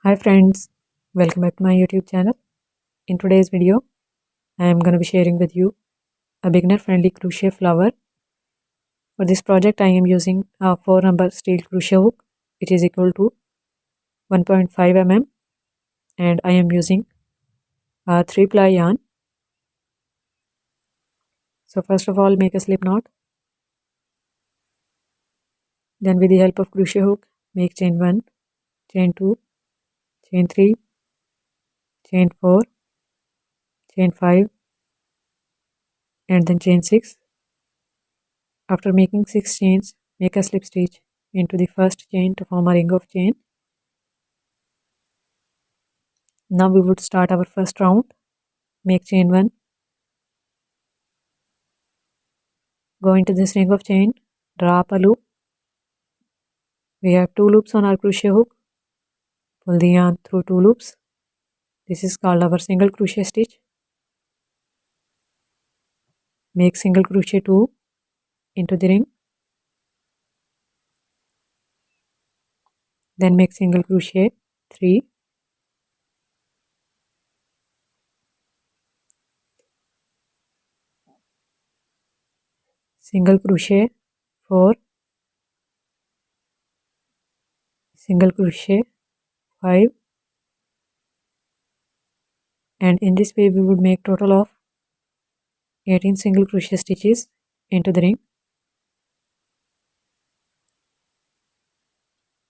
Hi friends, welcome back to my YouTube channel. In today's video, I am going to be sharing with you a beginner friendly crochet flower. For this project, I am using a 4 number steel crochet hook which is equal to 1.5 mm, and I am using a 3 ply yarn. So first of all, make a slip knot. Then with the help of crochet hook, make chain 1, chain 2, chain 3, chain 4, chain 5 and then chain 6. After making 6 chains, make a slip stitch into the first chain to form a ring of chain. Now we would start our first round. Make chain 1, go into this ring of chain, draw up a loop. We have 2 loops on our crochet hook. Pull the yarn through 2 loops. This is called our single crochet stitch. Make single crochet 2 into the ring. Then make single crochet 3. Single crochet 4. Single crochet 5. And in this way we would make total of 18 single crochet stitches into the ring.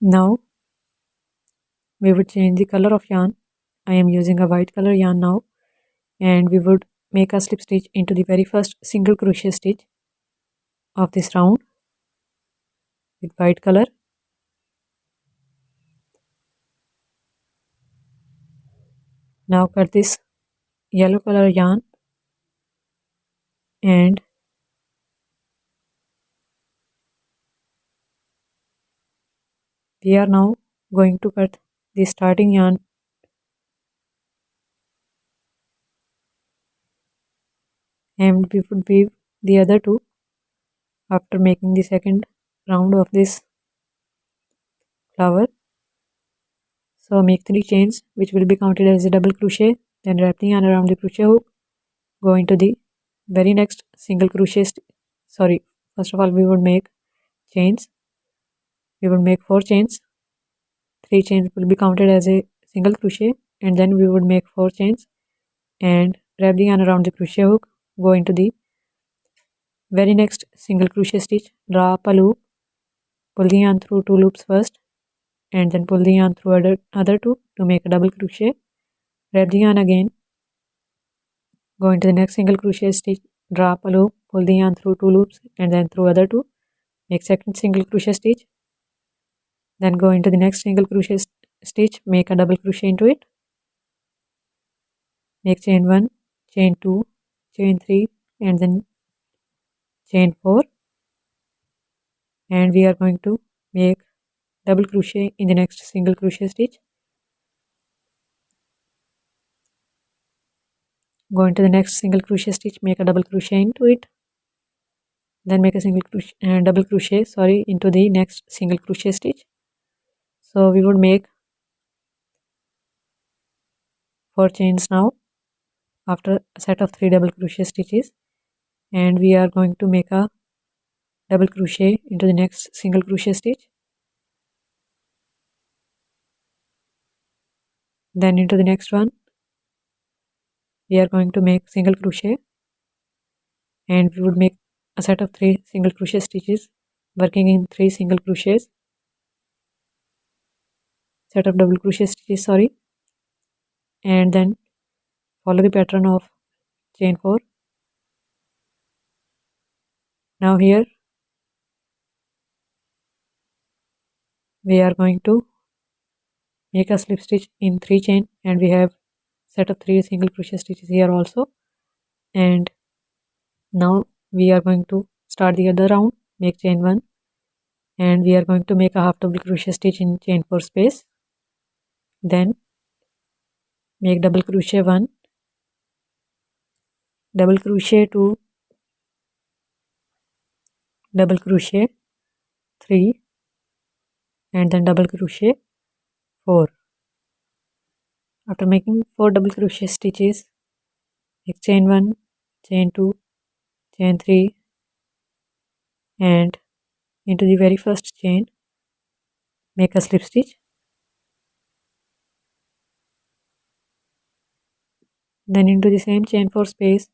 Now we would change the color of yarn. I am using a white color yarn now, and we would make a slip stitch into the very first single crochet stitch of this round with white color. Now cut this yellow color yarn and we are now going to cut the starting yarn and we would weave the other two after making the second round of this flower. So make 3 chains which will be counted as a double crochet, then wrap the yarn around the crochet hook, go into the very next single crochet first of all we would make chains. We would make 4 chains. 3 chains will be counted as a single crochet, and then we would make 4 chains and wrap the yarn around the crochet hook, go into the very next single crochet stitch, draw up a loop, pull the yarn through 2 loops first and then pull the yarn through other 2 to make a double crochet, wrap the yarn again, go into the next single crochet stitch, draw up a loop, pull the yarn through 2 loops and then through other 2, make second single crochet stitch, then go into the next single crochet stitch, make a double crochet into it, make chain 1, chain 2, chain 3 and then chain 4, and we are going to make double crochet in the next single crochet stitch. Go into the next single crochet stitch, make a double crochet into it, then make a double crochet into the next single crochet stitch. So we would make 4 chains now after a set of 3 double crochet stitches, and we are going to make a double crochet into the next single crochet stitch, then into the next one we are going to make single crochet, and we would make a set of 3 single crochet stitches working in 3 single crochets, set of double crochet stitches and then follow the pattern of chain 4. Now here we are going to make a slip stitch in 3 chain, and we have set of 3 single crochet stitches here also, and now we are going to start the other round. Make chain 1 and we are going to make a half double crochet stitch in chain 4 space, then make double crochet 1, double crochet 2, double crochet 3 and then double crochet 4. After making 4 double crochet stitches, make chain 1, chain 2, chain 3 and into the very first chain make a slip stitch. Then into the same chain 4 space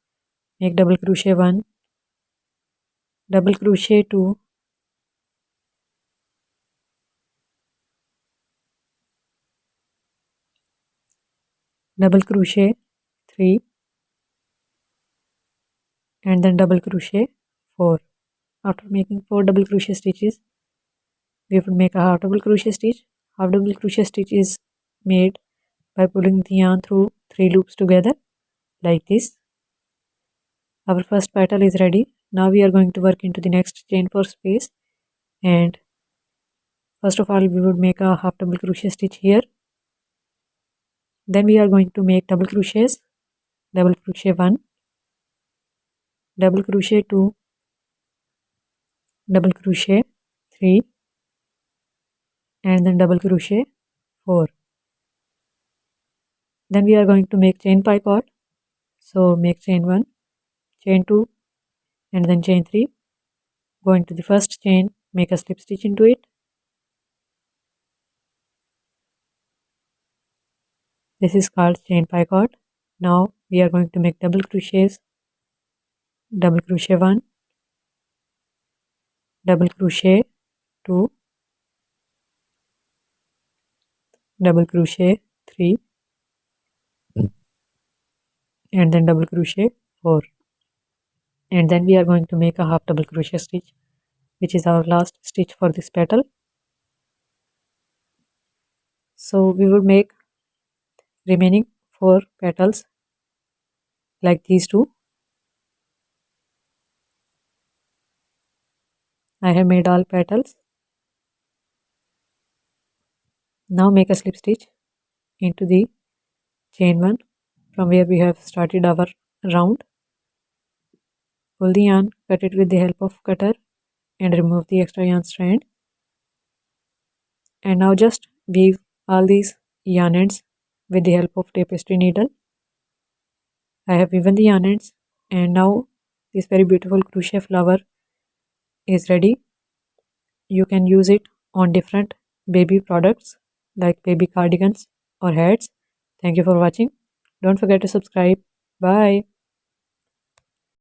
make double crochet 1, double crochet 2, double crochet 3 and then double crochet 4. After making 4 double crochet stitches, we will make a half double crochet stitch. Half double crochet stitch is made by pulling the yarn through 3 loops together like this. Our first petal is ready. Now we are going to work into the next chain 4 space, and first of all we would make a half double crochet stitch here. Then we are going to make double crochets, double crochet 1, double crochet 2, double crochet 3 and then double crochet 4. Then we are going to make chain picot. So make chain 1, chain 2 and then chain 3. Go into the first chain, make a slip stitch into it. This is called chain picot. Now we are going to make double crochets, double crochet 1, double crochet 2, double crochet 3 and then double crochet 4. And then we are going to make a half double crochet stitch, which is our last stitch for this petal. So we will make remaining 4 petals like these two. I have made all petals. Now make a slip stitch into the chain 1 from where we have started our round. Pull the yarn, cut it with the help of cutter and remove the extra yarn strand. And now just weave all these yarn ends with the help of tapestry needle. I have woven the yarn ends and now this very beautiful crochet flower is ready. You can use it on different baby products like baby cardigans or hats. Thank you for watching. Don't forget to subscribe. Bye.